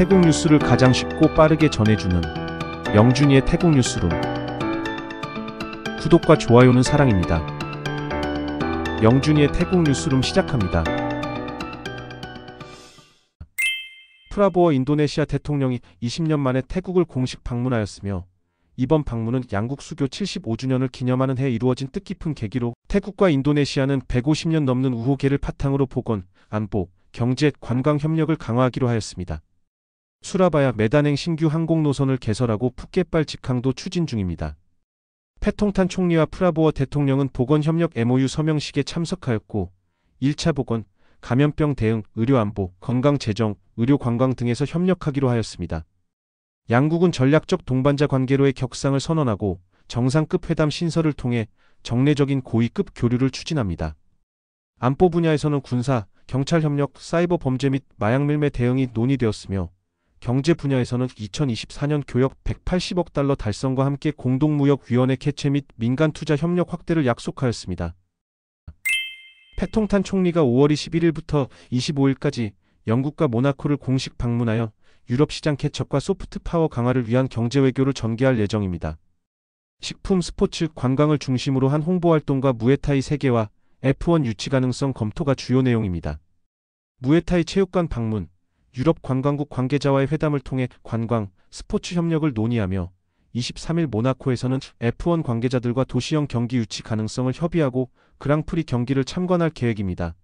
태국 뉴스를 가장 쉽고 빠르게 전해주는 영준이의 태국 뉴스룸. 구독과 좋아요는 사랑입니다. 영준이의 태국 뉴스룸 시작합니다. 프라보어 인도네시아 대통령이 20년 만에 태국을 공식 방문하였으며, 이번 방문은 양국 수교 75주년을 기념하는 해에 이루어진 뜻깊은 계기로 태국과 인도네시아는 150년 넘는 우호계를 바탕으로 보건, 안보, 경제, 관광 협력을 강화하기로 하였습니다. 수라바야 메단행 신규 항공 노선을 개설하고 푸켓발 직항도 추진 중입니다. 패통탄 총리와 프라보어 대통령은 보건협력 MOU 서명식에 참석하였고, 1차 보건, 감염병 대응, 의료안보, 건강재정, 의료관광 등에서 협력하기로 하였습니다. 양국은 전략적 동반자 관계로의 격상을 선언하고 정상급 회담 신설을 통해 정례적인 고위급 교류를 추진합니다. 안보 분야에서는 군사, 경찰 협력, 사이버 범죄 및 마약 밀매 대응이 논의되었으며, 경제 분야에서는 2024년 교역 180억 달러 달성과 함께 공동무역위원회 개최 및 민간 투자 협력 확대를 약속하였습니다. 패통탄 총리가 5월 21일부터 25일까지 영국과 모나코를 공식 방문하여 유럽 시장 개척과 소프트 파워 강화를 위한 경제 외교를 전개할 예정입니다. 식품, 스포츠, 관광을 중심으로 한 홍보활동과 무에타이 세계화, F1 유치 가능성 검토가 주요 내용입니다. 무에타이 체육관 방문, 유럽 관광국 관계자와의 회담을 통해 관광, 스포츠 협력을 논의하며, 23일 모나코에서는 F1 관계자들과 도시형 경기 유치 가능성을 협의하고 그랑프리 경기를 참관할 계획입니다.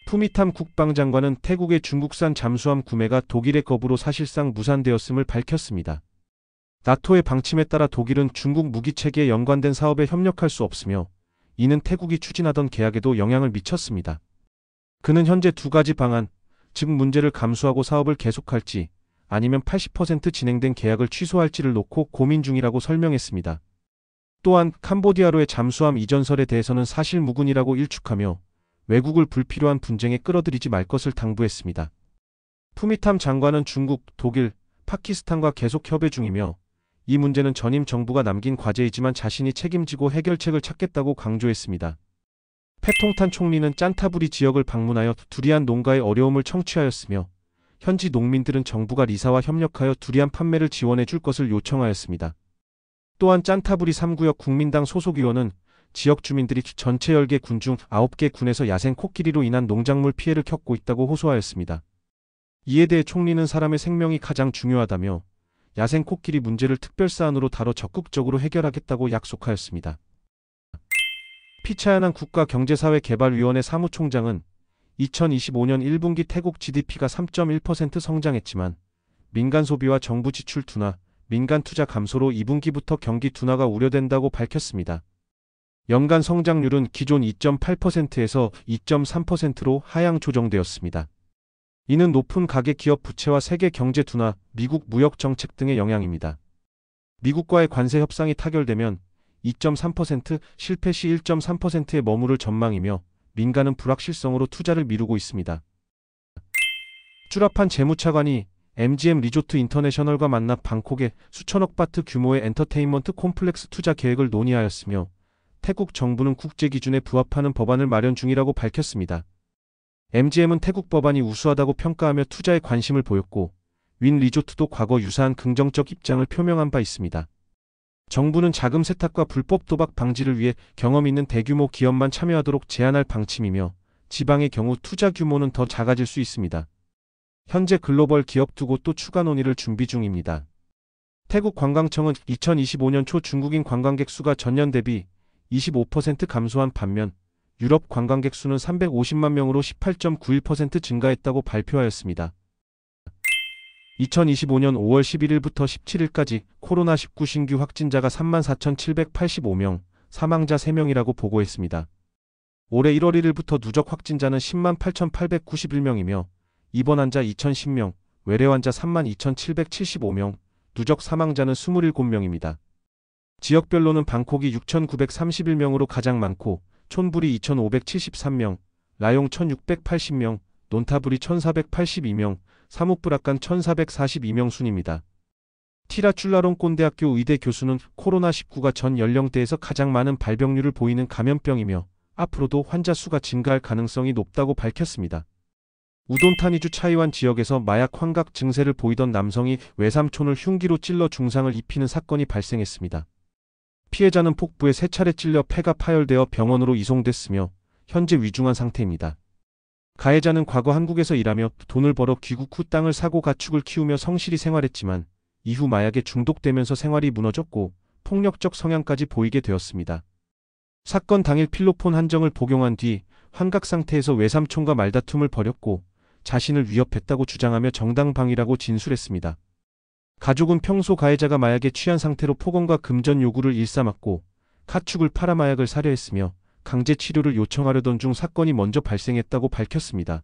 푸미탐 국방장관은 태국의 중국산 잠수함 구매가 독일의 겁으로 사실상 무산되었음을 밝혔습니다. 나토의 방침에 따라 독일은 중국 무기체계에 연관된 사업에 협력할 수 없으며, 이는 태국이 추진하던 계약에도 영향을 미쳤습니다. 그는 현재 두 가지 방안, 즉 문제를 감수하고 사업을 계속할지 아니면 80% 진행된 계약을 취소할지를 놓고 고민 중이라고 설명했습니다. 또한 캄보디아로의 잠수함 이전설에 대해서는 사실무근이라고 일축하며 외국을 불필요한 분쟁에 끌어들이지 말 것을 당부했습니다. 푸미탐 장관은 중국, 독일, 파키스탄과 계속 협의 중이며, 이 문제는 전임 정부가 남긴 과제이지만 자신이 책임지고 해결책을 찾겠다고 강조했습니다. 패통탄 총리는 짠타부리 지역을 방문하여 두리안 농가의 어려움을 청취하였으며, 현지 농민들은 정부가 리사와 협력하여 두리안 판매를 지원해 줄 것을 요청하였습니다. 또한 짠타부리 3구역 국민당 소속 의원은 지역 주민들이 전체 10개 군 중 9개 군에서 야생 코끼리로 인한 농작물 피해를 겪고 있다고 호소하였습니다. 이에 대해 총리는 사람의 생명이 가장 중요하다며 야생 코끼리 문제를 특별사안으로 다뤄 적극적으로 해결하겠다고 약속하였습니다. 피차야난 국가경제사회개발위원회 사무총장은 2025년 1분기 태국 GDP가 3.1% 성장했지만 민간 소비와 정부 지출 둔화, 민간 투자 감소로 2분기부터 경기 둔화가 우려된다고 밝혔습니다. 연간 성장률은 기존 2.8%에서 2.3%로 하향 조정되었습니다. 이는 높은 가계 기업 부채와 세계 경제 둔화, 미국 무역 정책 등의 영향입니다. 미국과의 관세 협상이 타결되면 2.3%, 실패 시 1.3%에 머무를 전망이며, 민간은 불확실성으로 투자를 미루고 있습니다. 쭈라판 재무차관이 MGM 리조트 인터내셔널과 만나 방콕에 수천억 바트 규모의 엔터테인먼트 콤플렉스 투자 계획을 논의하였으며, 태국 정부는 국제 기준에 부합하는 법안을 마련 중이라고 밝혔습니다. MGM은 태국 법안이 우수하다고 평가하며 투자에 관심을 보였고, 윈 리조트도 과거 유사한 긍정적 입장을 표명한 바 있습니다. 정부는 자금 세탁과 불법 도박 방지를 위해 경험 있는 대규모 기업만 참여하도록 제한할 방침이며, 지방의 경우 투자 규모는 더 작아질 수 있습니다. 현재 글로벌 기업 두 곳도 추가 논의를 준비 중입니다. 태국 관광청은 2025년 초 중국인 관광객 수가 전년 대비 25% 감소한 반면 유럽 관광객 수는 350만 명으로 18.91% 증가했다고 발표하였습니다. 2025년 5월 11일부터 17일까지 코로나19 신규 확진자가 34,785명, 사망자 3명이라고 보고했습니다. 올해 1월 1일부터 누적 확진자는 10만 8,891명이며 입원 환자 2,010명, 외래 환자 32,775명, 누적 사망자는 27명입니다. 지역별로는 방콕이 6,931명으로 가장 많고, 촌부리 2,573명, 라용 1,680명, 논타부리 1,482명, 사묵브라칸 1,442명 순입니다. 티라출라롱 꼰대학교 의대 교수는 코로나19가 전 연령대에서 가장 많은 발병률을 보이는 감염병이며 앞으로도 환자 수가 증가할 가능성이 높다고 밝혔습니다. 우돈타니주 차이완 지역에서 마약 환각 증세를 보이던 남성이 외삼촌을 흉기로 찔러 중상을 입히는 사건이 발생했습니다. 피해자는 폭부에 3차례 찔려 폐가 파열되어 병원으로 이송됐으며 현재 위중한 상태입니다. 가해자는 과거 한국에서 일하며 돈을 벌어 귀국 후 땅을 사고 가축을 키우며 성실히 생활했지만 이후 마약에 중독되면서 생활이 무너졌고 폭력적 성향까지 보이게 되었습니다. 사건 당일 필로폰 한정을 복용한 뒤 환각 상태에서 외삼촌과 말다툼을 벌였고 자신을 위협했다고 주장하며 정당방위라고 진술했습니다. 가족은 평소 가해자가 마약에 취한 상태로 폭언과 금전 요구를 일삼았고 가축을 팔아 마약을 사려 했으며 강제 치료를 요청하려던 중 사건이 먼저 발생했다고 밝혔습니다.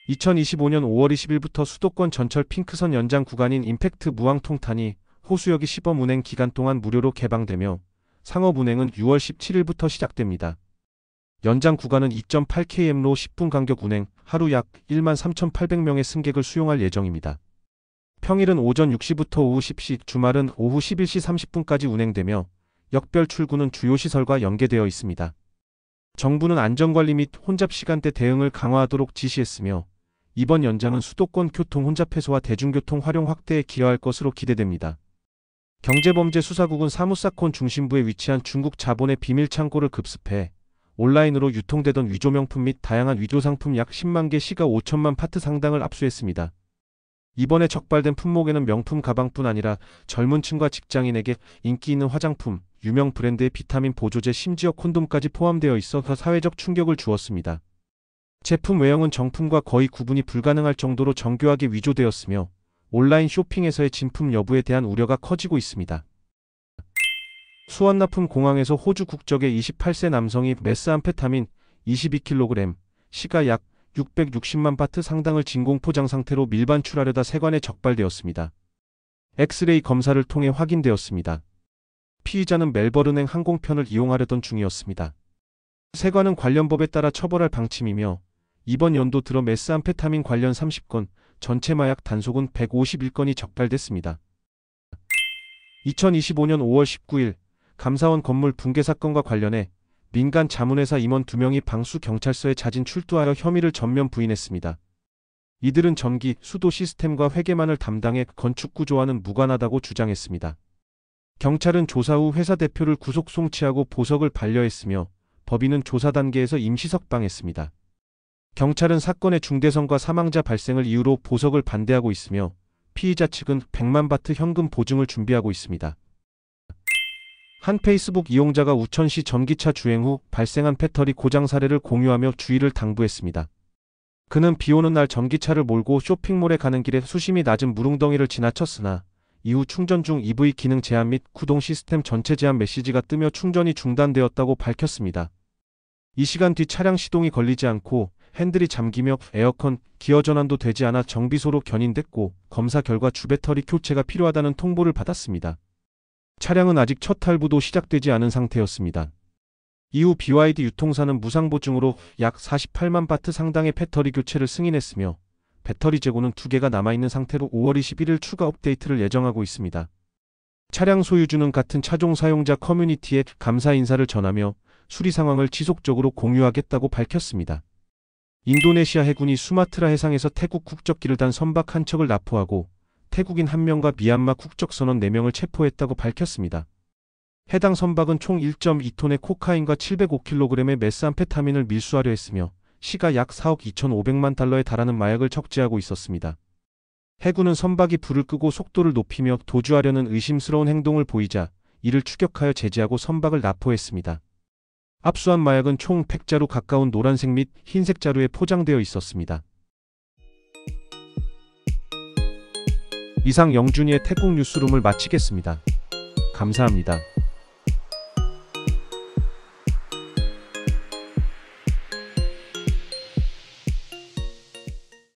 2025년 5월 20일부터 수도권 전철 핑크선 연장 구간인 임팩트 무왕통탄이 호수역이 시범 운행 기간 동안 무료로 개방되며 상업 운행은 6월 17일부터 시작됩니다. 연장 구간은 2.8km로 10분 간격 운행, 하루 약 13,800명의 승객을 수용할 예정입니다. 평일은 오전 6시부터 오후 10시, 주말은 오후 11시 30분까지 운행되며 역별 출구는 주요 시설과 연계되어 있습니다. 정부는 안전관리 및 혼잡 시간대 대응을 강화하도록 지시했으며 이번 연장은 수도권 교통 혼잡 해소와 대중교통 활용 확대에 기여할 것으로 기대됩니다. 경제범죄수사국은 사무사건 중심부에 위치한 중국 자본의 비밀 창고를 급습해 온라인으로 유통되던 위조명품 및 다양한 위조상품 약 10만 개 시가 5천만 파트 상당을 압수했습니다. 이번에 적발된 품목에는 명품 가방뿐 아니라 젊은 층과 직장인에게 인기 있는 화장품, 유명 브랜드의 비타민 보조제 심지어 콘돔까지 포함되어 있어 사회적 충격을 주었습니다. 제품 외형은 정품과 거의 구분이 불가능할 정도로 정교하게 위조되었으며 온라인 쇼핑에서의 진품 여부에 대한 우려가 커지고 있습니다. 수완나품 공항에서 호주 국적의 28세 남성이 메스암페타민 22kg, 시가 약 660만 바트 상당을 진공 포장 상태로 밀반출하려다 세관에 적발되었습니다. 엑스레이 검사를 통해 확인되었습니다. 피의자는 멜버른행 항공편을 이용하려던 중이었습니다. 세관은 관련 법에 따라 처벌할 방침이며 이번 연도 들어 메스암페타민 관련 30건, 전체 마약 단속은 151건이 적발됐습니다. 2025년 5월 19일 감사원 건물 붕괴 사건과 관련해 민간 자문회사 임원 2명이 방수경찰서에 자진 출두하여 혐의를 전면 부인했습니다. 이들은 전기, 수도 시스템과 회계만을 담당해 건축 구조와는 무관하다고 주장했습니다. 경찰은 조사 후 회사 대표를 구속 송치하고 보석을 반려했으며 법인은 조사 단계에서 임시 석방했습니다. 경찰은 사건의 중대성과 사망자 발생을 이유로 보석을 반대하고 있으며 피의자 측은 100만 바트 현금 보증을 준비하고 있습니다. 한 페이스북 이용자가 우천시 전기차 주행 후 발생한 배터리 고장 사례를 공유하며 주의를 당부했습니다. 그는 비오는 날 전기차를 몰고 쇼핑몰에 가는 길에 수심이 낮은 물웅덩이를 지나쳤으나 이후 충전 중 EV 기능 제한 및 구동 시스템 전체 제한 메시지가 뜨며 충전이 중단되었다고 밝혔습니다. 이 시간 뒤 차량 시동이 걸리지 않고 핸들이 잠기며 에어컨, 기어 전환도 되지 않아 정비소로 견인됐고 검사 결과 주배터리 교체가 필요하다는 통보를 받았습니다. 차량은 아직 첫 할부도 시작되지 않은 상태였습니다. 이후 BYD 유통사는 무상보증으로 약 48만 바트 상당의 배터리 교체를 승인했으며 배터리 재고는 2개가 남아있는 상태로 5월 21일 추가 업데이트를 예정하고 있습니다. 차량 소유주는 같은 차종 사용자 커뮤니티에 감사 인사를 전하며 수리 상황을 지속적으로 공유하겠다고 밝혔습니다. 인도네시아 해군이 수마트라 해상에서 태국 국적기를 단 선박 한 척을 납포하고 태국인 1명과 미얀마 국적선원 4명을 체포했다고 밝혔습니다. 해당 선박은 총 1.2톤의 코카인과 705kg의 메스암페타민을 밀수하려 했으며 시가 약 4억 2,500만 달러에 달하는 마약을 적재하고 있었습니다. 해군은 선박이 불을 끄고 속도를 높이며 도주하려는 의심스러운 행동을 보이자 이를 추격하여 제지하고 선박을 납포했습니다. 압수한 마약은 총 100자루 가까운 노란색 및 흰색 자루에 포장되어 있었습니다. 이상 영준이의 태국 뉴스룸을 마치겠습니다. 감사합니다.